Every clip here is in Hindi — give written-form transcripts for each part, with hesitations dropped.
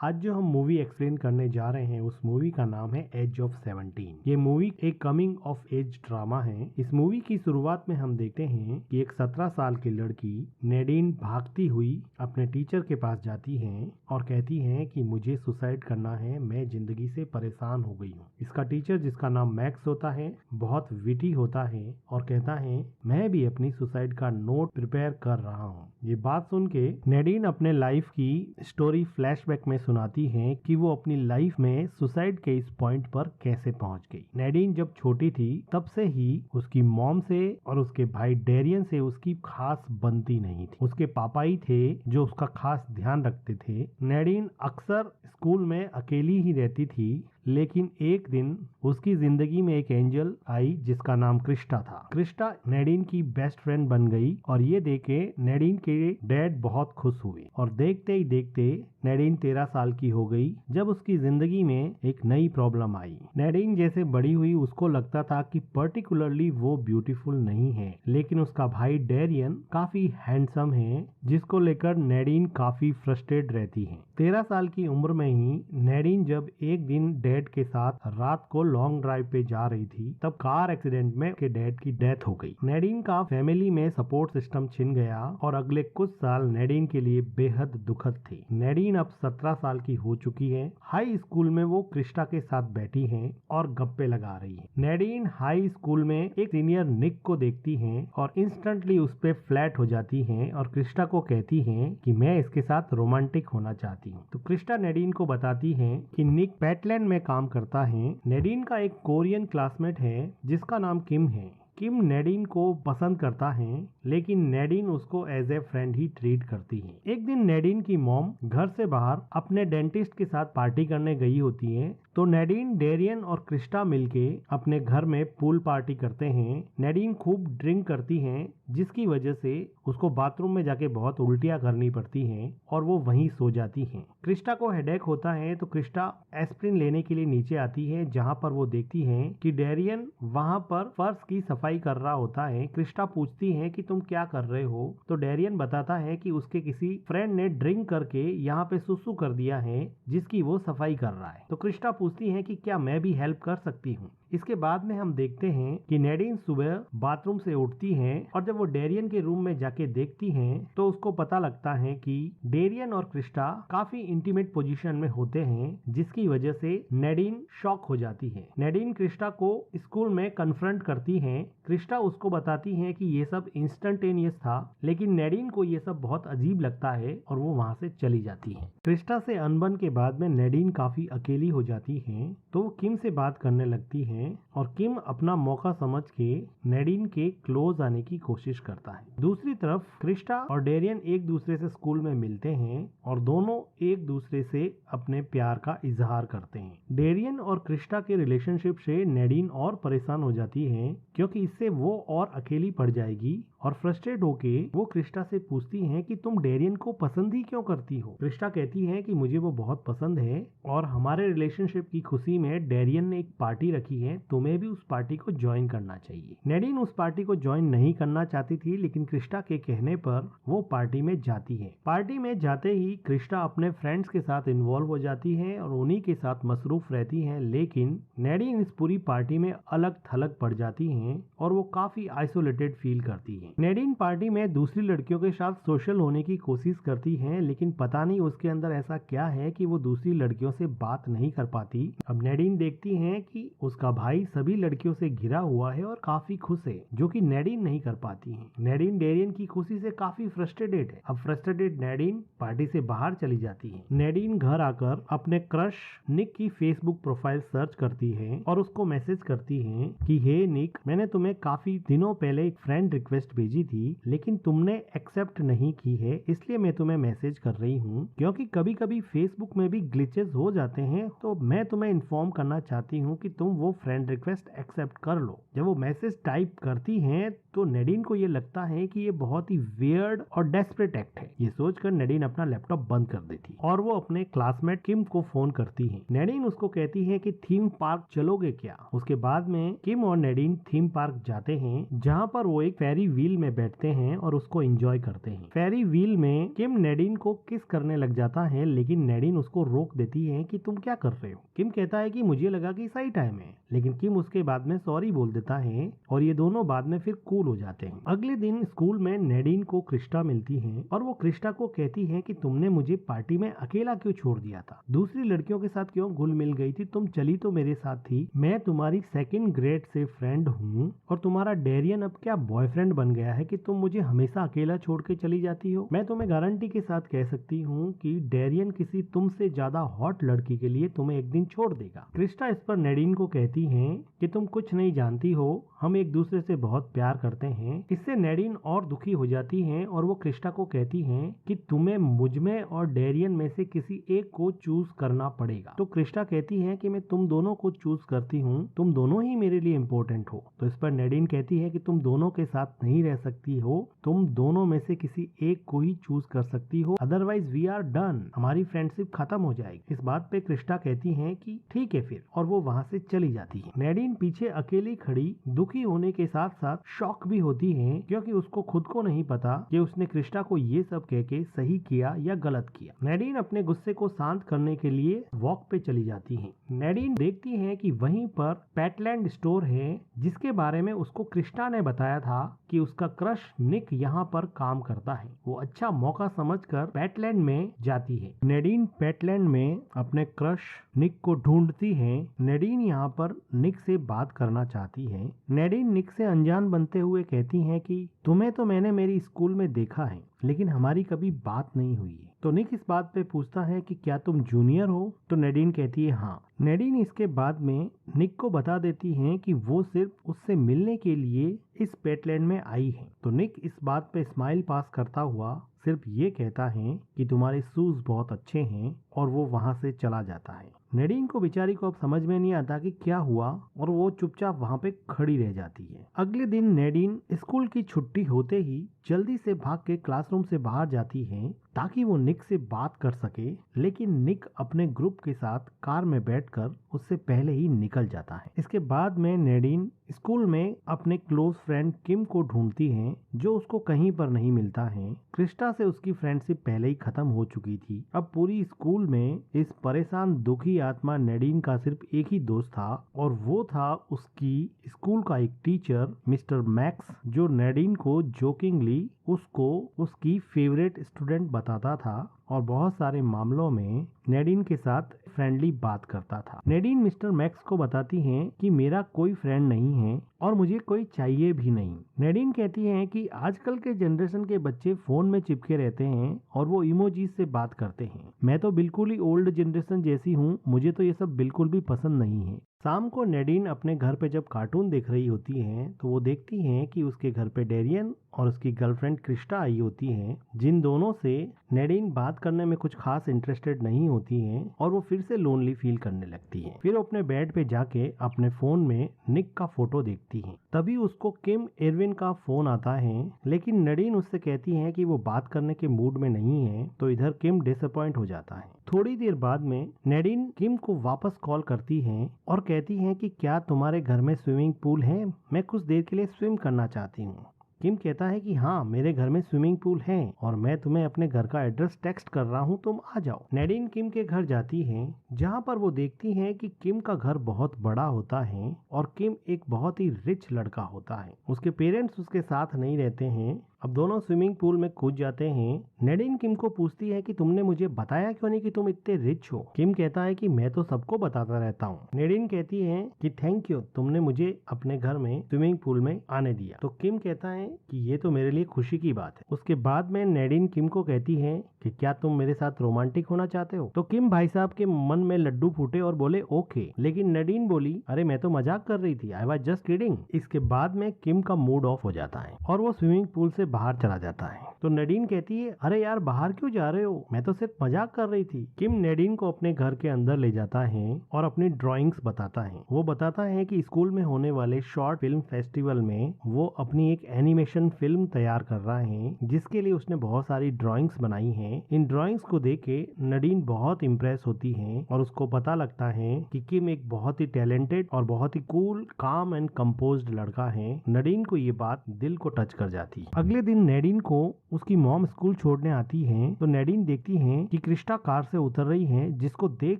आज जो हम मूवी एक्सप्लेन करने जा रहे हैं उस मूवी का नाम है एज ऑफ 17। ये मूवी एक कमिंग ऑफ एज ड्रामा है। इस मूवी की शुरुआत में हम देखते हैं कि एक 17 साल की लड़की नेडीन भागती हुई अपने टीचर के पास जाती है और कहती है कि मुझे सुसाइड करना है, मैं जिंदगी से परेशान हो गई हूँ। इसका टीचर, जिसका नाम मैक्स होता है, बहुत विटी होता है और कहता है मैं भी अपनी सुसाइड का नोट प्रिपेयर कर रहा हूँ। ये बात सुन के नेडीन अपने लाइफ की स्टोरी फ्लैशबैक में सुनाती है कि वो अपनी लाइफ में सुसाइड के इस पॉइंट पर कैसे पहुंच गई। नेडीन जब छोटी थी तब से ही उसकी मॉम से और उसके भाई डेरियन से उसकी खास बनती नहीं थी। उसके पापा ही थे जो उसका खास ध्यान रखते थे। नेडीन अक्सर स्कूल में अकेली ही रहती थी, लेकिन एक दिन उसकी जिंदगी में एक एंजल आई जिसका नाम क्रिस्टा था। क्रिस्टा नेडीन की बेस्ट फ्रेंड बन गई और ये देख के नेडीन के डैड बहुत खुश हुए और देखते ही देखते नेडीन 13 साल की हो गई जब उसकी जिंदगी में एक नई प्रॉब्लम आई। नेडीन जैसे बड़ी हुई उसको लगता था कि पर्टिकुलरली वो ब्यूटीफुल नहीं है, लेकिन उसका भाई डेरियन काफी हैंडसम है जिसको लेकर नेडीन काफी फ्रस्ट्रेट रहती है। 13 साल की उम्र में ही नेडीन जब एक दिन डैड के साथ रात को लॉन्ग ड्राइव पे जा रही थी तब कार एक्सीडेंट में के डैड की डेथ हो गई। नेडीन का फैमिली में सपोर्ट सिस्टम छिन गया और अगले कुछ साल नेडीन के लिए बेहद दुखद थे। नेडीन अब 17 साल की हो चुकी है। हाई स्कूल में वो क्रिस्टा के साथ बैठी है और गप्पे लगा रही है। नेडीन हाई स्कूल में एक सीनियर निक को देखती है और इंस्टेंटली उस पे फ्लैट हो जाती है और क्रिस्टा को कहती है कि मैं इसके साथ रोमांटिक होना चाहती हूँ। तो क्रिस्टा नेडीन को बताती है कि निक पेटलैंड में काम करता है। नेडीन का एक कोरियन क्लासमेट है जिसका नाम किम है। किम नेडीन को पसंद करता है, लेकिन नेडीन उसको एज ए फ्रेंड ही ट्रीट करती है। एक दिन नेडीन की मॉम घर से बाहर अपने डेंटिस्ट के साथ पार्टी करने गई होती है, तो नेडीन, डेरियन और क्रिस्टा मिलके अपने घर में पूल पार्टी करते हैं। नेडीन खूब ड्रिंक करती है जिसकी वजह से उसको बाथरूम में जाके बहुत उल्टियां करनी पड़ती हैं और वो वहीं सो जाती हैं। क्रिस्टा को हेडेक होता है तो क्रिस्टा एस्प्रिन लेने के लिए नीचे आती है, जहां पर वो देखती है कि डेरियन वहां पर फर्श की सफाई कर रहा होता है। क्रिस्टा पूछती है कि तुम क्या कर रहे हो, तो डेरियन बताता है कि उसके किसी फ्रेंड ने ड्रिंक करके यहाँ पे सुसु कर दिया है जिसकी वो सफाई कर रहा है। तो क्रिस्टा पूछती है कि क्या मैं भी हेल्प कर सकती हूँ। इसके बाद में हम देखते हैं कि नेडीन सुबह बाथरूम से उठती है और जब वो डेरियन के रूम में जाके देखती है तो उसको पता लगता है कि डेरियन और क्रिस्टा काफी इंटीमेट पोजीशन में होते हैं, जिसकी वजह से नेडीन शॉक हो जाती है। नेडीन क्रिस्टा को स्कूल में कन्फ्रंट करती है। क्रिस्टा उसको बताती है कि ये सब इंस्टेंटेनियस था, लेकिन नेडीन को ये सब बहुत अजीब लगता है और वो वहाँ से चली जाती है। क्रिस्टा से अनबन के बाद में नेडीन काफी अकेली हो जाती है, तो वो किम से बात करने लगती है और किम अपना मौका समझ के नेडीन के क्लोज आने की कोशिश करता है। दूसरी तरफ क्रिस्टा और डेरियन एक दूसरे से स्कूल में मिलते हैं और दोनों एक दूसरे से अपने प्यार का इजहार करते हैं। डेरियन और क्रिस्टा के रिलेशनशिप से नेडीन और परेशान हो जाती है क्योंकि इससे वो और अकेली पड़ जाएगी और फ्रस्ट्रेट होके वो क्रिस्टा से पूछती है कि तुम डेरियन को पसंद ही क्यों करती हो। क्रिस्टा कहती है कि मुझे वो बहुत पसंद है और हमारे रिलेशनशिप की खुशी में डेरियन ने एक पार्टी रखी है, तुम्हें भी उस पार्टी को ज्वाइन करना चाहिए। नेडीन उस पार्टी को ज्वाइन नहीं करना चाहती थी, लेकिन क्रिस्टा के कहने पर वो पार्टी में जाती है। पार्टी में जाते ही क्रिस्टा अपने फ्रेंड्स के साथ इन्वॉल्व हो जाती है और उन्हीं के साथ मसरूफ रहती है, लेकिन नेडीन इस पूरी पार्टी में अलग थलग पड़ जाती है और वो काफी आइसोलेटेड फील करती है। नेडीन पार्टी में दूसरी लड़कियों के साथ सोशल होने की कोशिश करती है, लेकिन पता नहीं उसके अंदर ऐसा क्या है कि वो दूसरी लड़कियों से बात नहीं कर पाती। अब नेडीन देखती है कि उसका भाई सभी लड़कियों से घिरा हुआ है और काफी खुश है, जो कि नेडीन नहीं कर पाती है। नेडीन डेरियन की खुशी से काफी फ्रस्ट्रेटेड है। अब फ्रस्ट्रेटेड नेडीन पार्टी से बाहर चली जाती है। नेडीन घर आकर अपने क्रश निक की फेसबुक प्रोफाइल सर्च करती है और उसको मैसेज करती है कि हे निक, मैंने तुम्हें काफी दिनों पहले एक फ्रेंड रिक्वेस्ट भेजी थी, लेकिन तुमने एक्सेप्ट नहीं की है, इसलिए मैं तुम्हें मैसेज कर रही हूँ। क्योंकि कभी कभी फेसबुक में भी ग्लिचेस हो जाते हैं, तो मैं तुम्हें इन्फॉर्म करना चाहती हूँ कि तुम वो फ्रेंड फ्रेंड रिक्वेस्ट एक्सेप्ट कर लो। जब वो मैसेज टाइप करती हैं तो नेडिन को ये लगता है कि ये बहुत ही वियर्ड और डेस्परेट एक्ट है। ये सोचकर नेडिन अपना लैपटॉप बंद कर देती और वो अपने क्लासमेट किम को फोन करती है। नेडिन उसको कहती है कि थीम पार्क चलोगे क्या। उसके बाद में किम और नेडिन थीम पार्क जाते हैं, जहाँ पर वो एक फेरी व्हील में बैठते हैं और उसको एंजॉय करते हैं। फेरी व्हील में किम नेडिन को किस करने लग जाता है, लेकिन नेडिन उसको रोक देती है कि तुम क्या कर रहे हो। किम कहता है कि मुझे लगा कि सही टाइम है, लेकिन किम उसके बाद में सॉरी बोल देता है और ये दोनों बाद में फिर कूल हो जाते हैं। अगले दिन स्कूल में नेडिन को क्रिस्टा मिलती है और वो क्रिस्टा को कहती है कि तुमने मुझे पार्टी में अकेला क्यों छोड़ दिया था, दूसरी लड़कियों के साथ क्यों घुल मिल गई थी, तुम चली तो मेरे साथ थी। मैं तुम्हारी सेकंड ग्रेड से फ्रेंड हूँ और तुम्हारा डेरियन अब क्या बॉयफ्रेंड बन गया है कि तुम मुझे हमेशा अकेला छोड़ के चली जाती हो। मैं तुम्हें गारंटी के साथ कह सकती हूँ कि डेरियन किसी तुमसे ज्यादा हॉट लड़की के लिए तुम्हें एक दिन छोड़ देगा। क्रिस्टा इस पर नेडिन को कहती है कि तुम कुछ नहीं जानती हो, हम एक दूसरे से बहुत प्यार करते हैं। इससे नेडिन और दुखी हो जाती हैं और वो क्रिस्टा को कहती हैं कि तुम्हें मुझमें और डेरियन में से किसी एक को चूज करना पड़ेगा। तो क्रिस्टा कहती है कि मैं तुम दोनों को चूज करती हूँ, तुम दोनों ही मेरे लिए इम्पोर्टेंट हो। तो इस पर नेडिन कहती है कि तुम दोनों के साथ नहीं रह सकती हो, तुम दोनों में से किसी एक को ही चूज कर सकती हो, अदरवाइज वी आर डन, हमारी फ्रेंडशिप खत्म हो जाएगी। इस बात पे क्रिस्टा कहती है कि ठीक है फिर, और वो वहाँ से चली जाती है। नेडिन पीछे अकेली खड़ी दुखी होने के साथ साथ शॉक भी होती है, क्योंकि उसको खुद को नहीं पता कि उसने क्रिस्टा को ये सब कह के सही किया या गलत किया। नेडिन अपने गुस्से को शांत करने के लिए वॉक पे चली जाती है। नेडिन देखती है कि वहीं पर पेटलैंड स्टोर है, जिसके बारे में उसको क्रिस्टा ने बताया था कि उसका क्रश निक यहाँ पर काम करता है। वो अच्छा मौका समझकर पेटलैंड में जाती है। नेडिन पेटलैंड में अपने क्रश निक को ढूंढती है। नेडिन यहाँ पर निक से बात करना चाहती है। नेडिन निक से अनजान बनते हुए कहती है कि तुम्हें तो मैंने मेरी स्कूल में देखा है, लेकिन हमारी कभी बात नहीं हुई है। तो निक इस बात पे पूछता है कि क्या तुम जूनियर हो, तो नेडिन कहती है हाँ। नेडिन इसके बाद में निक को बता देती है कि वो सिर्फ उससे मिलने के लिए इस पेटलैंड में आई है। तो निक इस बात पे स्माइल पास करता हुआ सिर्फ ये कहता है कि तुम्हारे शूज बहुत अच्छे हैं और वो वहाँ से चला जाता है। नेडिन को बेचारी को अब समझ में नहीं आता कि क्या हुआ और वो चुपचाप वहाँ पे खड़ी रह जाती है। अगले दिन नेडिन स्कूल की छुट्टी होते ही जल्दी से भाग के क्लासरूम से बाहर जाती है ताकि वो निक से बात कर सके, लेकिन निक अपने ग्रुप के साथ कार में बैठकर उससे पहले ही निकल जाता है। इसके बाद में नेडिन स्कूल में अपने क्लोज फ्रेंड किम को ढूंढती है, जो उसको कहीं पर नहीं मिलता है। क्रिस्टा से उसकी फ्रेंडशिप पहले ही खत्म हो चुकी थी। अब पूरी स्कूल में इस परेशान दुखी आत्मा नेडिन का सिर्फ एक ही दोस्त था, और वो था उसकी स्कूल का एक टीचर मिस्टर मैक्स, जो नेडिन को जोकिंगली उसको उसकी फेवरेट स्टूडेंट बताता था और बहुत सारे मामलों में नेडिन के साथ फ्रेंडली बात करता था। नेडिन मिस्टर मैक्स को बताती हैं कि मेरा कोई फ्रेंड नहीं है और मुझे कोई चाहिए भी नहीं। नेडिन कहती हैं कि आजकल के जनरेशन के बच्चे फोन में चिपके रहते हैं और वो इमोजीज से बात करते हैं। मैं तो बिल्कुल ही ओल्ड जनरेशन जैसी हूँ, मुझे तो ये सब बिल्कुल भी पसंद नहीं है। शाम को नेडिन अपने घर पे जब कार्टून देख रही होती है तो वो देखती हैं कि उसके घर पे डेरियन और उसकी गर्लफ्रेंड क्रिस्टा आई होती हैं, जिन दोनों से नेडिन बात करने में कुछ खास इंटरेस्टेड नहीं होती हैं और वो फिर से लोनली फील करने लगती है। फिर वो अपने बेड पे जाके अपने फोन में निक का फोटो देखती है। तभी उसको किम इरविन का फोन आता है, लेकिन नेडिन उससे कहती है कि वो बात करने के मूड में नहीं है, तो इधर किम डिसअपॉइंट हो जाता है। थोड़ी देर बाद में नेडिन किम को वापस कॉल करती है और कहती है कि क्या तुम्हारे घर में स्विमिंग पूल है, मैं कुछ देर के लिए स्विम करना चाहती हूँ। किम कहता है कि हाँ, मेरे घर में स्विमिंग पूल है और मैं तुम्हें अपने घर का एड्रेस टेक्स्ट कर रहा हूँ, तुम आ जाओ। नेडिन किम के घर जाती है, जहाँ पर वो देखती है कि किम का घर बहुत बड़ा होता है और किम एक बहुत ही रिच लड़का होता है। उसके पेरेंट्स उसके साथ नहीं रहते हैं। अब दोनों स्विमिंग पूल में कूद जाते हैं। नेडिन किम को पूछती है कि तुमने मुझे बताया क्यों नहीं कि तुम इतने रिच हो। किम कहता है कि मैं तो सबको बताता रहता हूँ। नेडिन कहती है कि थैंक यू, तुमने मुझे अपने घर में स्विमिंग पूल में आने दिया। तो किम कहता है कि ये तो मेरे लिए खुशी की बात है। उसके बाद में नेडिन किम को कहती है कि क्या तुम मेरे साथ रोमांटिक होना चाहते हो। तो किम भाई साहब के मन में लड्डू फूटे और बोले ओके, लेकिन नेडिन बोली अरे मैं तो मजाक कर रही थी, आई वाज जस्ट किडिंग। इसके बाद में किम का मूड ऑफ हो जाता है और वो स्विमिंग पूल से बाहर चला जाता है। तो नेडिन कहती है, अरे यार बाहर क्यों जा रहे हो, मैं तो सिर्फ मजाक कर रही थी। किम नेडिन को अपने घर के अंदर ले जाता है और अपनी ड्राइंग्स बताता है। वो बताता है कि स्कूल में होने वाले शॉर्ट फिल्म फेस्टिवल में वो अपनी एक एनिमेशन फिल्म तैयार कर रहा है, जिसके लिए उसने बहुत सारी ड्राइंग्स बनाई हैं। इन ड्राइंग्स को देख के नेडिन बहुत इम्प्रेस होती है और उसको पता लगता है कि किम एक बहुत ही टैलेंटेड और बहुत ही कूल, काम एंड कंपोज्ड लड़का है। नेडिन को ये बात दिल को टच कर जाती है। अगले दिन नेडिन को उसकी मॉम स्कूल छोड़ने आती है तो नेडिन देखती है कि क्रिस्टा कार से उतर रही है, जिसको देख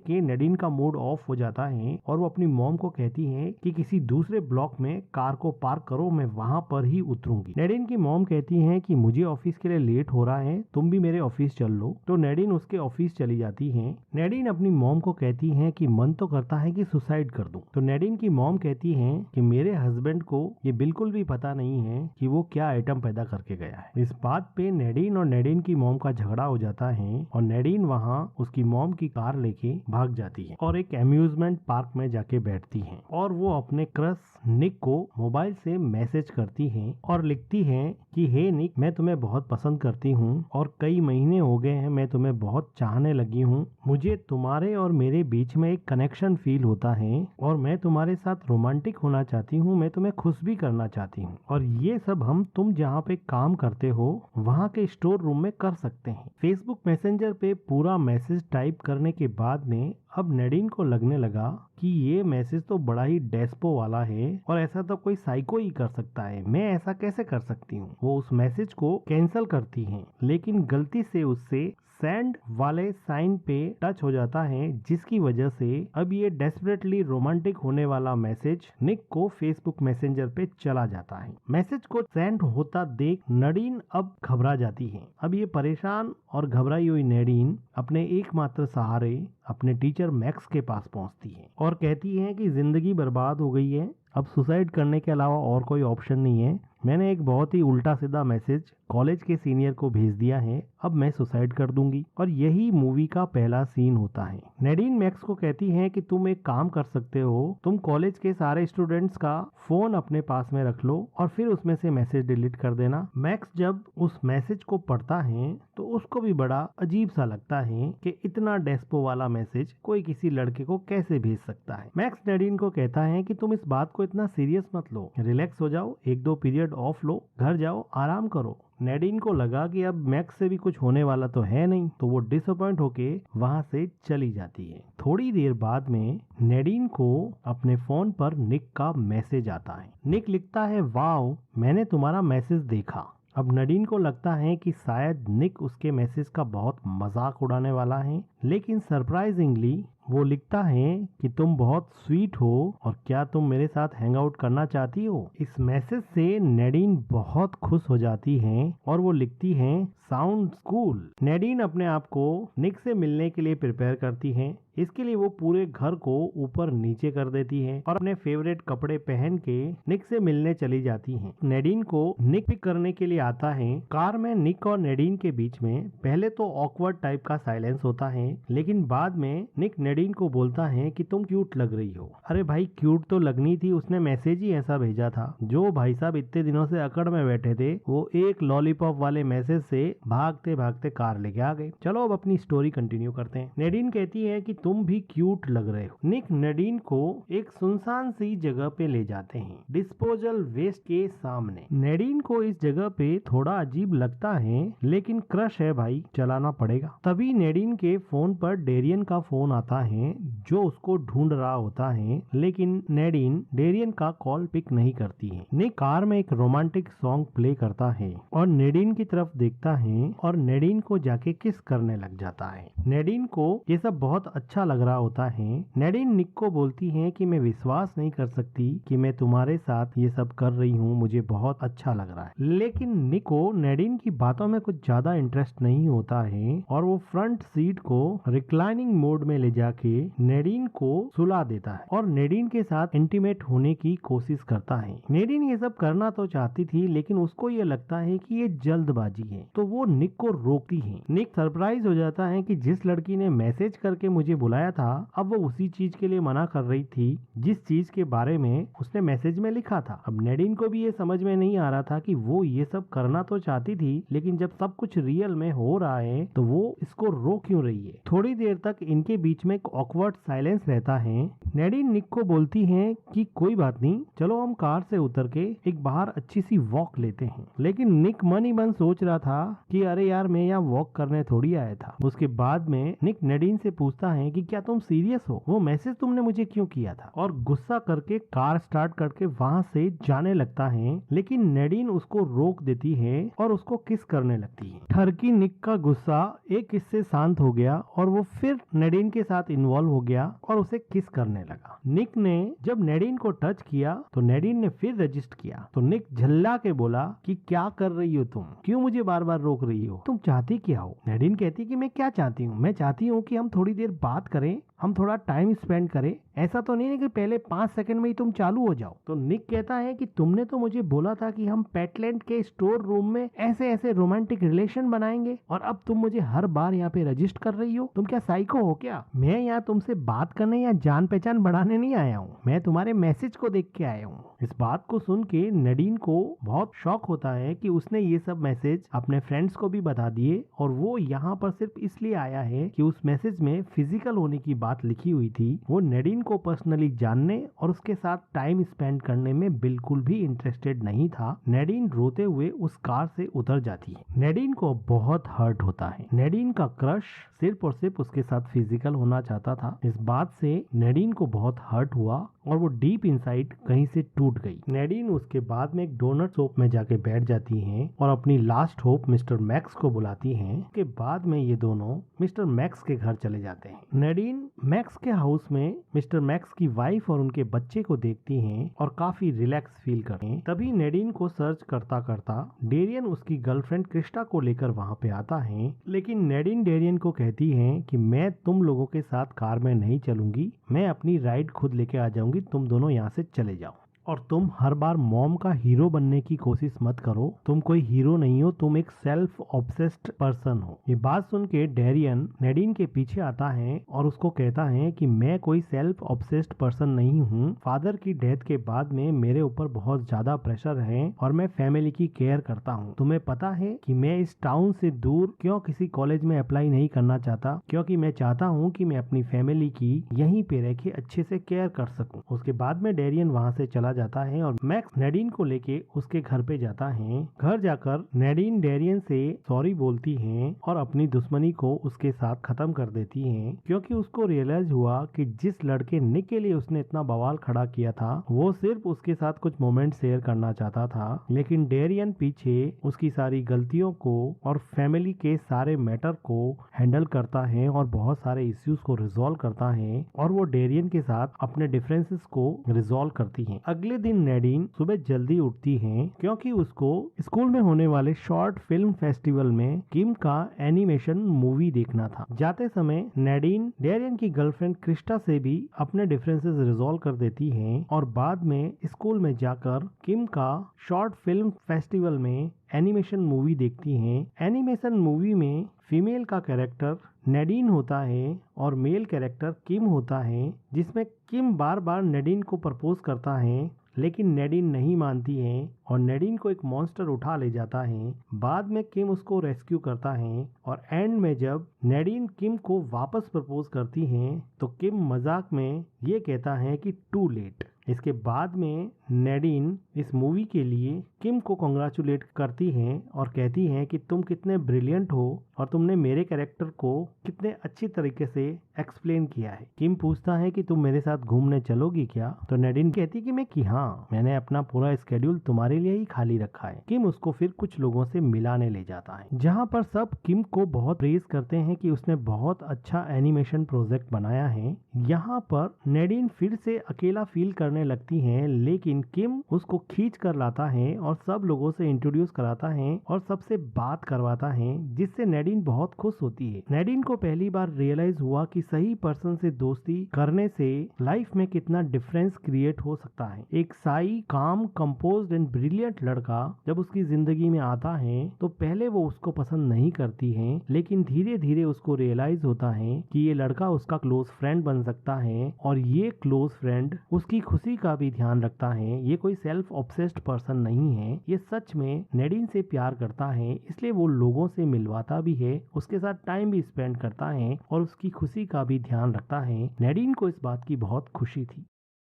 के नेडिन का मूड ऑफ हो जाता है और वो अपनी मॉम को कहती है कि किसी दूसरे ब्लॉक में कार को पार्क करो, मैं वहाँ पर ही उतरूंगी। नेडिन की मॉम कहती है कि मुझे ऑफिस के लिए लेट हो रहा है, तुम भी मेरे ऑफिस चल लो। तो नेडिन उसके ऑफिस चली जाती है। नेडिन अपनी मॉम को कहती है कि मन तो करता है कि सुसाइड कर दूं। तो नेडिन की मॉम कहती है कि मेरे हस्बैंड को ये बिल्कुल भी पता नहीं है कि वो क्या आइटम पैदा करके गया है। इस बात पे नेडिन और नेडिन की मॉम का झगड़ा हो जाता है और नेडिन वहाँ उसकी मॉम की कार लेके भाग जाती है और एक अम्यूजमेंट पार्क में जाके बैठती है और वो अपने क्रश निक को मोबाइल से मैसेज करती है और लिखती है कि हे निक, मैं तुम्हें बहुत पसंद करती हूँ और कई महीने हो गए हैं मैं तुम्हें बहुत चाहने लगी हूँ। मुझे तुम्हारे और मेरे बीच में एक कनेक्शन फील होता है और मैं तुम्हारे साथ रोमांटिक होना चाहती हूँ, मैं तुम्हें खुश भी करना चाहती हूँ और ये सब हम तुम जहाँ पे काम करते हो वहाँ के स्टोर रूम में कर सकते हैं। फेसबुक मैसेंजर पे पूरा मैसेज टाइप करने के बाद में अब नेडिन को लगने लगा कि ये मैसेज तो बड़ा ही डेस्पो वाला है और ऐसा तो कोई साइको ही कर सकता है, मैं ऐसा कैसे कर सकती हूँ। वो उस मैसेज को कैंसिल करती है, लेकिन गलती से उससे सेंड वाले साइन पे टच हो जाता है, जिसकी वजह से अब ये डेस्परेटली रोमांटिक होने वाला मैसेज निक को फेसबुक मैसेंजर पे चला जाता है। मैसेज को सेंड होता देख नेडिन अब घबरा जाती है। अब ये परेशान और घबराई हुई नेडिन अपने एकमात्र सहारे अपने टीचर मैक्स के पास पहुंचती है और कहती है कि जिंदगी बर्बाद हो गई है, अब सुसाइड करने के अलावा और कोई ऑप्शन नहीं है। मैंने एक बहुत ही उल्टा सीधा मैसेज कॉलेज के सीनियर को भेज दिया है, अब मैं सुसाइड कर दूंगी। और यही मूवी का पहला सीन होता है। नेडिन मैक्स को कहती है कि तुम एक काम कर सकते हो, तुम कॉलेज के सारे स्टूडेंट्स का फोन अपने पास में रख लो और फिर उसमें से मैसेज डिलीट कर देना। मैक्स जब उस मैसेज को पढ़ता है तो उसको भी बड़ा अजीब सा लगता है कि इतना डेस्पो वाला मैसेज कोई किसी लड़के को कैसे भेज सकता है। मैक्स नेडिन को कहता है कि तुम इस बात को इतना सीरियस मत लो, रिलैक्स हो जाओ, एक दो पीरियड ऑफ लो, घर जाओ, आराम करो। नेडिन को लगा कि अब मैक्स से भी कुछ होने वाला तो है नहीं, तो वो डिसअपॉइंट होके वहां से चली जाती है। थोड़ी देर बाद में नेडिन को अपने फोन पर निक का मैसेज आता है। निक लिखता है, वाओ, मैंने तुम्हारा मैसेज देखा। अब नेडिन को लगता है कि शायद निक उसके मैसेज का बहुत मजाक उड़ाने वाला है, लेकिन सरप्राइजिंगली वो लिखता है कि तुम बहुत स्वीट हो और क्या तुम मेरे साथ हैंग आउट करना चाहती हो। इस मैसेज से नेडिन बहुत खुश हो जाती है और वो लिखती है, साउंड कूल। नेडिन अपने आप को निक से मिलने के लिए प्रिपेयर करती है। इसके लिए वो पूरे घर को ऊपर नीचे कर देती है और अपने फेवरेट कपड़े पहन के निक से मिलने चली जाती है। नेडिन को निक पिक करने के लिए आता है। कार में निक और नेडिन के बीच में पहले तो ऑकवर्ड टाइप का साइलेंस होता है, लेकिन बाद में निक नेडिन को बोलता है कि तुम क्यूट लग रही हो। अरे भाई, क्यूट तो लगनी थी, उसने मैसेज ही ऐसा भेजा था। जो भाई साहब इतने दिनों से अकड़ में बैठे थे, वो एक लॉलीपॉप वाले मैसेज से भागते भागते कार लेके आ गए। चलो अब अपनी स्टोरी कंटिन्यू करते हैं। नेडिन कहती है कि तुम भी क्यूट लग रहे हो। निक नेडिन को एक सुनसान सी जगह पे ले जाते हैं, डिस्पोजल वेस्ट के सामने। नेडिन को इस जगह पे थोड़ा अजीब लगता है, लेकिन क्रश है भाई, चलाना पड़ेगा। तभी नेडिन के फोन पर डेरियन का फोन आता है, जो उसको ढूंढ रहा होता है, लेकिन नेडिन डेरियन का कॉल पिक नहीं करती है। निक कार में एक रोमांटिक सॉन्ग प्ले करता है और नेडिन की तरफ देखता है और नेडिन को जाके किस करने लग जाता है। नेडिन को ये सब बहुत अच्छा लग रहा होता है। नेडिन निक को बोलती है कि मैं विश्वास नहीं कर सकती कि मैं तुम्हारे साथ ये सब कर रही हूँ, मुझे बहुत अच्छा लग रहा है। लेकिन निक को नेडिन की बातों में कुछ ज्यादा इंटरेस्ट नहीं होता है और वो फ्रंट सीट को रिक्लाइनिंग मोड में ले जाके जाके नेडिन को सुला देता है और नेडिन के साथ इंटीमेट होने की कोशिश करता है। नेडिन ये सब करना तो चाहती थी, लेकिन उसको ये लगता है कि ये जल्दबाजी है, तो वो निक को रोकती है। निक सरप्राइज हो जाता है कि जिस लड़की ने मैसेज करके मुझे बुलाया था, अब वो उसी चीज के लिए मना कर रही थी जिस चीज के बारे में उसने मैसेज में लिखा था। अब नेडिन को भी ये समझ में नहीं आ रहा था कि वो ये सब करना तो चाहती थी, लेकिन जब सब कुछ रियल में हो रहा है तो वो इसको रोक क्यों रही है। थोड़ी देर तक इनके बीच में एक ऑकवर्ड साइलेंस रहता है। नेडिन निक को बोलती है कि कोई बात नहीं, चलो हम कार से उतर के एक बाहर अच्छी सी वॉक लेते हैं। लेकिन निक मन ही मन सोच रहा था कि अरे यार, मैं यहाँ वॉक करने थोड़ी आया था। उसके बाद में निक नेडिन से पूछता है कि क्या तुम सीरियस हो, वो मैसेज तुमने मुझे क्यों किया था, और गुस्सा करके कार स्टार्ट करके वहाँ से जाने लगता है। लेकिन नेडिन उसको रोक देती है और उसको किस करने लगती है। ठरकी निक का गुस्सा एक किस से शांत हो गया और वो फिर नेडिन के साथ इन्वॉल्व हो गया और उसे किस करने लगा। निक ने जब नेडिन को टच किया तो नेडिन ने फिर रजिस्ट किया, तो निक झल्ला के बोला कि क्या कर रही हो तुम, क्यों मुझे बार बार रोक रही हो, तुम चाहती क्या हो। नेडिन कहती कि मैं क्या चाहती हूँ, मैं चाहती हूँ कि हम थोड़ी देर बात करें, हम थोड़ा टाइम स्पेंड करें, ऐसा तो नहीं है कि पहले 5 सेकंड में ही तुम चालू हो जाओ। तो निक कहता है कि तुमने तो मुझे बोला था कि हम पेटलैंड के स्टोर रूम में ऐसे ऐसे रोमांटिक रिलेशन बनाएंगे, और अब तुम मुझे हर बार यहाँ पे रजिस्ट कर रही हो, तुम क्या साइको हो क्या। मैं यहाँ तुमसे बात करने या जान पहचान बढ़ाने नहीं आया हूँ, मैं तुम्हारे मैसेज को देख के आया हूँ। इस बात को सुन के नेडिन को बहुत शॉक होता है कि उसने ये सब मैसेज अपने फ्रेंड्स को भी बता दिए, और वो यहाँ पर सिर्फ इसलिए आया है कि उस मैसेज में फिजिकल होने की बात लिखी हुई थी। वो नेडिन को पर्सनली जानने और उसके साथ टाइम स्पेंड करने में बिल्कुल भी इंटरेस्टेड नहीं था। नेडिन रोते हुए उस कार से उतर जाती है। नेडिन को बहुत हर्ट होता है। नेडिन का क्रश सिर्फ और सिर्फ उसके साथ फिजिकल होना चाहता था। इस बात से नेडिन को बहुत हर्ट हुआ और वो डीप इनसाइड कहीं से टूट गई। नेडिन उसके बाद में एक डोनट शॉप में जाके बैठ जाती हैं और अपनी लास्ट होप मिस्टर मैक्स को बुलाती हैं। उसके बाद में ये दोनों मिस्टर मैक्स के घर चले जाते हैं। नेडिन मैक्स के हाउस में मिस्टर मैक्स की वाइफ और उनके बच्चे को देखती हैं और काफी रिलैक्स फील करते हैं। तभी नेडिन को सर्च करता करता डेरियन उसकी गर्लफ्रेंड क्रिस्टा को लेकर वहाँ पे आता है। लेकिन नेडिन डेरियन को कहती है कि मैं तुम लोगों के साथ कार में नहीं चलूंगी, मैं अपनी राइड खुद लेके आ जाऊंगी, तुम दोनों यहाँ से चले जाओ। और तुम हर बार मॉम का हीरो बनने की कोशिश मत करो, तुम कोई हीरो नहीं हो, तुम एक सेल्फ ऑब्सेस्ड पर्सन हो। ये बात सुन के डेरियन नेडिन के पीछे आता है और उसको कहता है कि मैं कोई सेल्फ ऑब्सेस्ड पर्सन नहीं हूँ। फादर की डेथ के बाद में मेरे ऊपर बहुत ज्यादा प्रेशर है और मैं फैमिली की केयर करता हूँ। तुम्हें पता है कि मैं इस टाउन से दूर क्यों किसी कॉलेज में अप्लाई नहीं करना चाहता, क्योंकि मैं चाहता हूँ कि मैं अपनी फैमिली की यहीं पे रह के अच्छे से केयर कर सकूँ। उसके बाद में डेरियन वहाँ से चला जाता है और मैक्स नेडिन को लेके उसके घर पे जाता है। घर जाकर नेडिन डेरियन से सॉरी बोलती है और अपनी दुश्मनी को उसके साथ खत्म कर देती है, क्योंकि उसको रियलाइज हुआ कि जिस लड़के निक के लिए उसने इतना बवाल खड़ा किया था वो सिर्फ उसके साथ कुछ मोमेंट शेयर करना चाहता था। लेकिन डेरियन पीछे उसकी सारी गलतियों को और फैमिली के सारे मैटर को हैंडल करता है और बहुत सारे इश्यूज को रिजॉल्व करता है, और वो डेरियन के साथ अपने डिफरेंसेस को रिजॉल्व करती है। अगले दिन नेडिन सुबह जल्दी उठती है क्योंकि उसको स्कूल में होने वाले शॉर्ट फिल्म फेस्टिवल में किम का एनिमेशन मूवी देखना था। जाते समय नेडिन डेरियन की गर्लफ्रेंड क्रिस्टा से भी अपने डिफरेंसेस रिजॉल्व कर देती हैं और बाद में स्कूल में जाकर किम का शॉर्ट फिल्म फेस्टिवल में एनिमेशन मूवी देखती हैं। एनिमेशन मूवी में फीमेल का कैरेक्टर नेडिन होता है और मेल कैरेक्टर किम होता है, जिसमें किम बार बार नेडिन को प्रपोज करता है, लेकिन नेडिन नहीं मानती है और नेडिन को एक मॉन्स्टर उठा ले जाता है। बाद में किम उसको रेस्क्यू करता है और एंड में जब नेडिन किम को वापस प्रपोज करती है तो किम मजाक में ये कहता है कि टू लेट। इसके बाद में नेडिन इस मूवी के लिए किम को कॉन्ग्रेचुलेट करती हैं और कहती हैं कि तुम कितने ब्रिलियंट हो और तुमने मेरे कैरेक्टर को कितने अच्छी तरीके से एक्सप्लेन किया है। किम पूछता है कि तुम मेरे साथ घूमने चलोगी क्या, तो नेडिन कहती कि मैं कि हाँ, मैंने अपना पूरा स्केड्यूल तुम्हारे लिए ही खाली रखा है। किम उसको फिर कुछ लोगों से मिलाने ले जाता है, जहाँ पर सब किम को बहुत प्रेज करते हैं कि उसने बहुत अच्छा एनिमेशन प्रोजेक्ट बनाया है। यहाँ पर नेडिन फिर से अकेला फील करने करने लगती हैं, लेकिन किम उसको खींच कर लाता है और सब लोगों से इंट्रोड्यूस कराता है और सबसे बात करवाता है, जिससे नैडिन बहुत खुश होती है। नैडिन को पहली बार रियलाइज हुआ कि सही पर्सन से दोस्ती करने से लाइफ में कितना डिफरेंस क्रिएट हो सकता है। एक साई, काम, कंपोज्ड एंड ब्रिलियंट लड़का जब उसकी जिंदगी में आता है तो पहले वो उसको पसंद नहीं करती है, लेकिन धीरे धीरे उसको रियलाइज होता है कि ये लड़का उसका क्लोज फ्रेंड बन सकता है और ये क्लोज फ्रेंड उसकी खुशी का भी ध्यान रखता है। ये कोई सेल्फ ऑब्सेस्ड पर्सन नहीं है, ये सच में नैडिन से प्यार करता है, इसलिए वो लोगों से मिलवाता भी है, उसके साथ टाइम भी स्पेंड करता है और उसकी खुशी का भी ध्यान रखता है। नैडिन को इस बात की बहुत खुशी थी।